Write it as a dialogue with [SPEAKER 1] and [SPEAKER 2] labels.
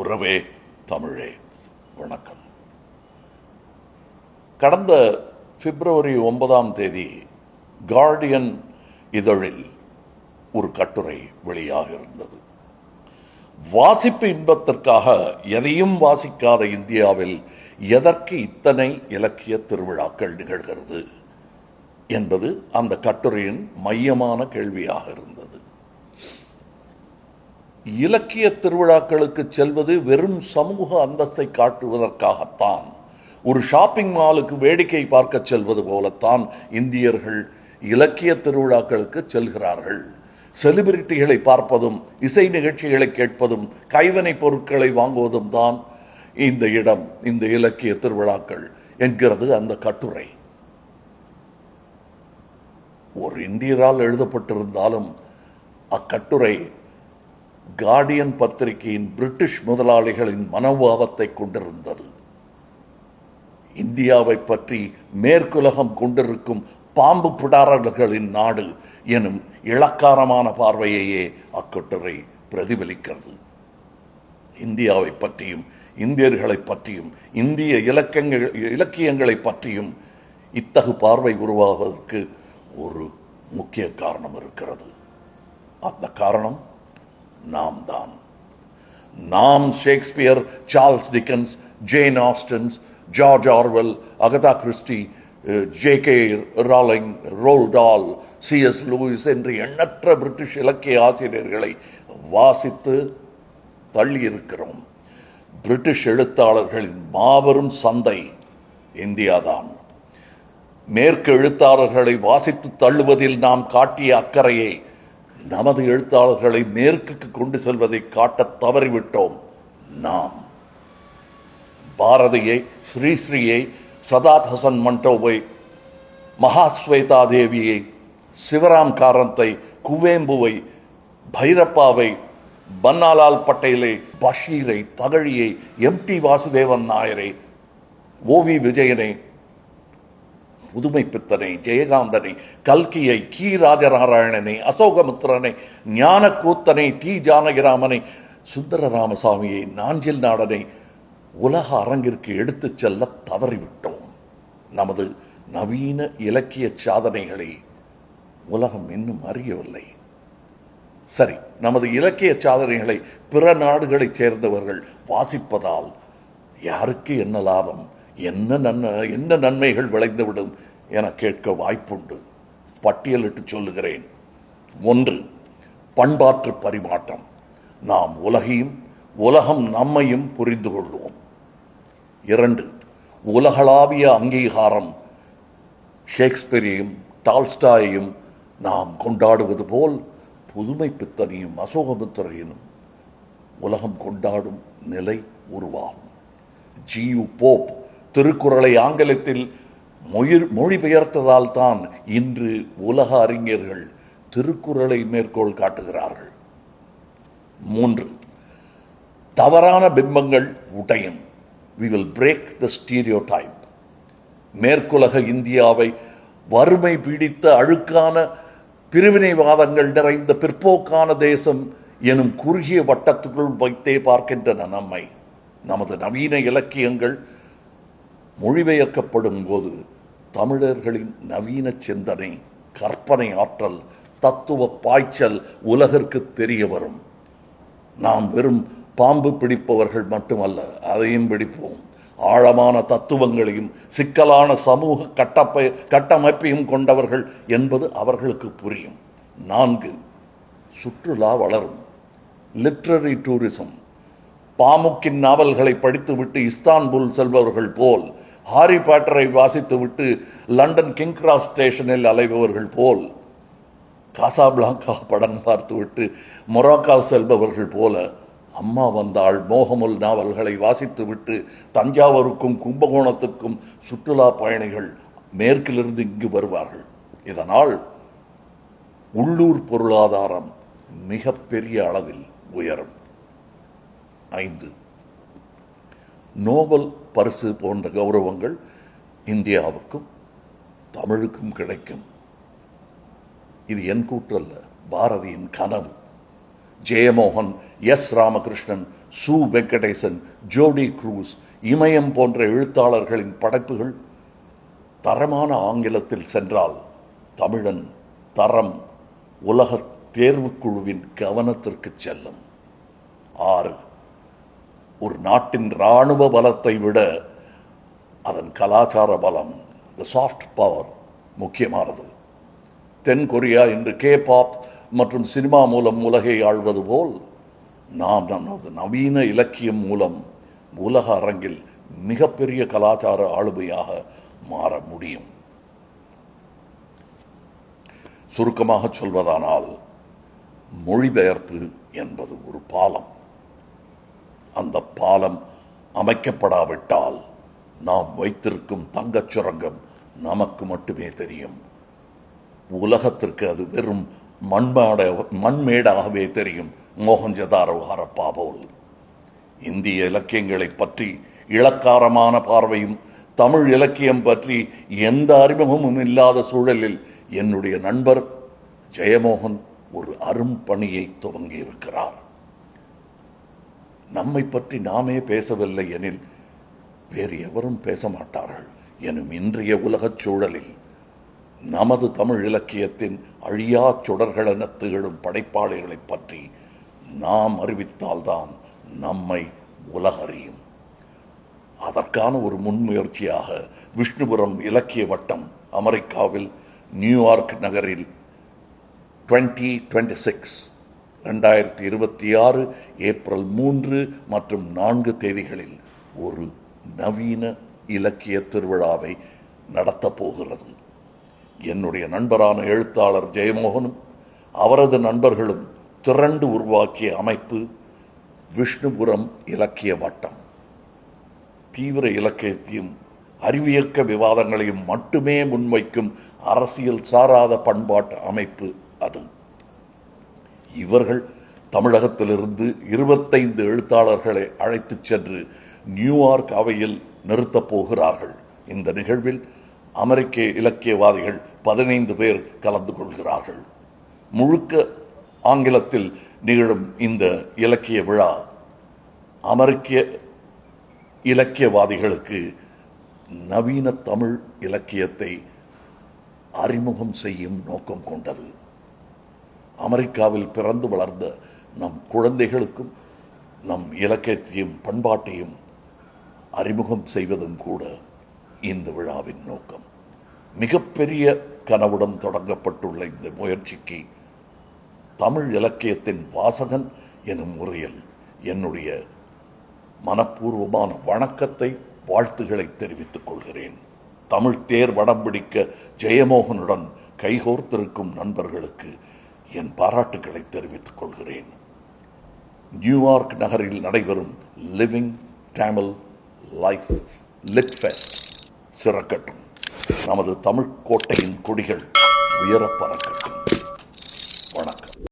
[SPEAKER 1] உறவே தமிழே வணக்கம். கடந்த பிப்ரவரி 9 கார்டியன் இதழில் ஒரு கட்டுரை வெளியாக இருந்தது. வாசிப்பு இன்பத்திற்காக எதையும் வாசிக்காத இந்தியாவில் எதற்கு இத்தனை இலக்கிய திருவிழாக்கள் நிகழ்கிறது என்பது அந்த கட்டுரையின் மையமான கேள்வியாக இருந்தது. இலக்கிய திருவிழாக்களுக்கு செல்வது வெறும் சமூக அந்தஸ்தை காட்டுவதற்காகத்தான். ஒரு ஷாப்பிங் மாலுக்கு வேடிக்கை பார்க்க செல்வது போலத்தான் இந்தியர்கள் இலக்கிய திருவிழாக்களுக்கு செல்கிறார்கள். செலிபிரிட்டிகளை பார்ப்பதும் இசை நிகழ்ச்சிகளை கேட்பதும் கைவினைப் பொருட்களை வாங்குவதும் தான் இந்த இடம், இந்த இலக்கிய திருவிழாக்கள் என்கிறது அந்த கட்டுரை. ஒரு இந்தியரால் எழுதப்பட்டிருந்தாலும் அக்கட்டுரை கார்டியன் பத்திரிகையின் பிரிட்டிஷ் முதலாளிகளின் மனோபாவத்தை கொண்டிருந்தது. இந்தியாவை பற்றி மேற்குலகம் கொண்டிருக்கும் பாம்பு பிடாரர்களின் நாடு எனும் இளக்காரமான பார்வையையே அக்கட்டுரை பிரதிபலிக்கிறது. இந்தியாவை பற்றியும் இந்தியர்களை பற்றியும் இந்திய இலக்கியங்களை பற்றியும் இத்தகு பார்வை உருவாவதற்கு ஒரு முக்கிய காரணம் இருக்கிறது. அந்த காரணம் நாம் தான். நாம் Shakespeare, Charles Dickens, Jane Austens, George Orwell, Agatha Christie, J K. Rowling, Roald Dahl, C S. Lewis என்று எண்ணற்ற பிரிட்டிஷ் இலக்கிய ஆசிரியர்களை வாசித்து தள்ளியிருக்கிறோம். பிரிட்டிஷ் எழுத்தாளர்களின் மாபெரும் சந்தை இந்தியாதான். மேற்கு எழுத்தாளர்களை வாசித்து தள்ளுவதில் நாம் காட்டிய அக்கறையை நமது எழுத்தாளர்களை மேற்குக்கு கொண்டு செல்வதை காட்ட தவறிவிட்டோம். நாம் பாரதியை, ஸ்ரீஸ்ரீயை, சதாத் ஹசன் மண்டோவை, மகாஸ்வேதா தேவியை, சிவராம் காரந்தை, குவேம்புவை, பைரப்பாவை, பன்னாலால் பட்டேலை, பஷீரை, தகழியை, எம்.டி. வாசுதேவன் நாயரை, ஓ.வி. விஜயனை, புதுமை பித்தனை, ஜெயகாந்தனை, கல்கியை, கி. ராஜநாராயணனை, அசோகமித்திரனை, ஞானக்கூத்தனை, தி. ஜானகிராமனை, சுந்தர ராமசாமியை, நாஞ்சில் நாடனை உலக அரங்கிற்கு எடுத்துச் செல்ல தவறிவிட்டோம். நமது நவீன இலக்கிய சாதனைகளை உலகம் இன்னும் அறியவில்லை. சரி, நமது இலக்கிய சாதனைகளை பிற நாடுகளைச் சேர்ந்தவர்கள் வாசிப்பதால் யாருக்கு என்ன லாபம், என்ன நன்மைகள் விளைந்துவிடும் என கேட்க வாய்ப்புண்டு. பட்டியலிட்டு சொல்லுகிறேன். 1. பண்பாற்று பரிமாற்றம். நாம் உலகையும் உலகம் நம்மையும் புரிந்து கொள்வோம். 2. உலகளாவிய அங்கீகாரம். ஷேக்ஸ்பியரையும் டால்ஸ்டாயையும் நாம் கொண்டாடுவது போல் புதுமை பித்தனையும் அசோகமித்திரையும் உலகம் கொண்டாடும் நிலை உருவாகும். ஜி.யு. போப் திருக்குறளை ஆங்கிலத்தில் மொழிபெயர்த்ததால் தான் இன்று உலக அறிஞர்கள் திருக்குறளை மேற்கோள் காட்டுகிறார்கள். 3. தவறான பிம்பங்கள் உடையும். We will break the stereotype. மேற்குலக இந்தியாவை வறுமை பீடித்த அழுக்கான பிரிவினைவாதங்கள் நிறைந்த பிற்போக்கான தேசம் எனும் குறுகிய வட்டத்துக்குள் வைத்தே பார்க்கின்றன நம்மை. நமது நவீன இலக்கியங்கள் மொழிபெயர்க்கப்படும் போது தமிழர்களின் நவீன சிந்தனை, கற்பனை ஆற்றல், தத்துவ பாய்ச்சல் உலகிற்கு தெரிய வரும். நாம் வெறும் பாம்பு பிடிப்பவர்கள் மட்டுமல்ல, அதையும் பிடிப்போம். ஆழமான தத்துவங்களையும் சிக்கலான சமூக கட்டமைப்பையும் கொண்டவர்கள் என்பது அவர்களுக்கு புரியும். 4. சுற்றுலா வளரும். Literary tourism. பாமுக்கின் நாவல்களை படித்துவிட்டு இஸ்தான்புல் செல்பவர்கள் போல், ஹாரி பாட்டரை வாசித்துவிட்டு லண்டன் கிங் கிராஸ் ஸ்டேஷனில் அலைபவர்கள் போல், காசாபிளாங்கா படம் பார்த்துவிட்டு மொராக்கோ செல்பவர்கள் போல, அம்மா வந்தாள், மோகமுல் நாவல்களை வாசித்துவிட்டு தஞ்சாவூருக்கும் கும்பகோணத்துக்கும் சுற்றுலா பயணிகள் மேற்கிலிருந்து இங்கு வருவார்கள். இதனால் உள்ளூர் பொருளாதாரம் மிகப்பெரிய அளவில் உயரும். 5. நோபல் பரிசு போன்ற கௌரவங்கள் இந்தியாவுக்கும் தமிழுக்கும் கிடைக்கும். இது என் கூற்றல்ல, பாரதியின் கனவு. ஜெயமோகன், எஸ். ராமகிருஷ்ணன், சு. வெங்கடேசன், ஜோடி குரூஸ், இமயம் போன்ற எழுத்தாளர்களின் படைப்புகள் தரமான ஆங்கிலத்தில் சென்றால் தமிழன் தரம் உலக தேர்வுக்குழுவின் கவனத்திற்கு செல்லும். 6. ஒரு நாட்டின் இராணுவ பலத்தை விட அதன் கலாச்சார பலம், த சாஃப்ட் பவர், முக்கியமானது. தென் கொரியா இன்று K-பாப் மற்றும் சினிமா மூலம் உலகை ஆள்வது போல் நாம் நமது நவீன இலக்கியம் மூலம் உலக அரங்கில் மிகப்பெரிய கலாச்சார ஆளுமையாக மாற முடியும். சுருக்கமாக சொல்வதானால், மொழிபெயர்ப்பு என்பது ஒரு பாலம். அந்த பாலம் அமைக்கப்படாவிட்டால் நாம் வைத்திருக்கும் தங்கச் சுரங்கம் நமக்கு மட்டுமே தெரியும். உலகத்திற்கு அது வெறும் மண்மேடாகவே தெரியும். மோகஞ்சதாரோ ஹரப்பா போல். இந்திய இலக்கியங்களை பற்றி இளக்காரமான பார்வையும் தமிழ் இலக்கியம் பற்றி எந்த அறிமுகமும் இல்லாத சூழலில் என்னுடைய நண்பர் ஜெயமோகன் ஒரு அரும்பணியை துவங்கியிருக்கிறார். நம்மை பற்றி நாமே பேசவில்லை எனில் வேறு எவரும் பேச மாட்டார்கள் எனும் இன்றைய உலகச் சூழலில் நமது தமிழ் இலக்கியத்தின் அழியா சுடர்களென திகழும் படைப்பாளிகளை பற்றி நாம் அறிவித்தால்தான் நம்மை உலகறியும். அதற்கான ஒரு முன்முயற்சியாக விஷ்ணுபுரம் இலக்கிய வட்டம் அமெரிக்காவில் நியூயார்க் நகரில் 2026 ஏப்ரல் 3 மற்றும் 4 தேதிகளில் ஒரு நவீன இலக்கிய திருவிழாவை நடத்தப் போகிறது. என்னுடைய நண்பரான எழுத்தாளர் ஜெயமோகனும் அவரது நண்பர்களும் திரண்டு உருவாக்கிய அமைப்பு விஷ்ணுபுரம் இலக்கிய வட்டம். தீவிர இலக்கியத்தையும் அறிவியக்க விவாதங்களையும் மட்டுமே முன்வைக்கும் அரசியல் சாராத பண்பாட்டு அமைப்பு அது. இவர்கள் தமிழகத்திலிருந்து 25 எழுத்தாளர்களை அழைத்துச் சென்று நியூயார்க் அவையில் நிறுத்தப் போகிறார்கள். இந்த நிகழ்வில் அமெரிக்க இலக்கியவாதிகள் 15 பேர் கலந்து கொள்கிறார்கள். முழுக்க ஆங்கிலத்தில் நிகழும் இந்த இலக்கிய விழா அமெரிக்க இலக்கியவாதிகளுக்கு நவீன தமிழ் இலக்கியத்தை அறிமுகம் செய்யும் நோக்கம் கொண்டது. அமெரிக்காவில் பிறந்து வளர்ந்த நம் குழந்தைகளுக்கும் நம் இலக்கியத்தையும் பண்பாட்டையும் அறிமுகம் செய்வதும் கூட இந்த விழாவின் நோக்கம். மிகப்பெரிய கனவுடன் தொடங்கப்பட்டுள்ள இந்த முயற்சிக்கு தமிழ் இலக்கியத்தின் வாசகன் எனும் முறையில் என்னுடைய மனப்பூர்வமான வணக்கத்தை, வாழ்த்துக்களை தெரிவித்துக் கொள்கிறேன். தமிழ் தேர் வடம் பிடிக்க ஜெயமோகனுடன் கைகோர்த்திருக்கும் நண்பர்களுக்கு என் பாராட்டுக்களை தெரிவித்துக் கொள்கிறேன். நியூயார்க் நகரில் நடைபெறும் living Tamil life lit fest சிறக்கட்டும். நமது தமிழ் கோட்டையின் கொடிகள் உயரப் பறக்கட்டும்.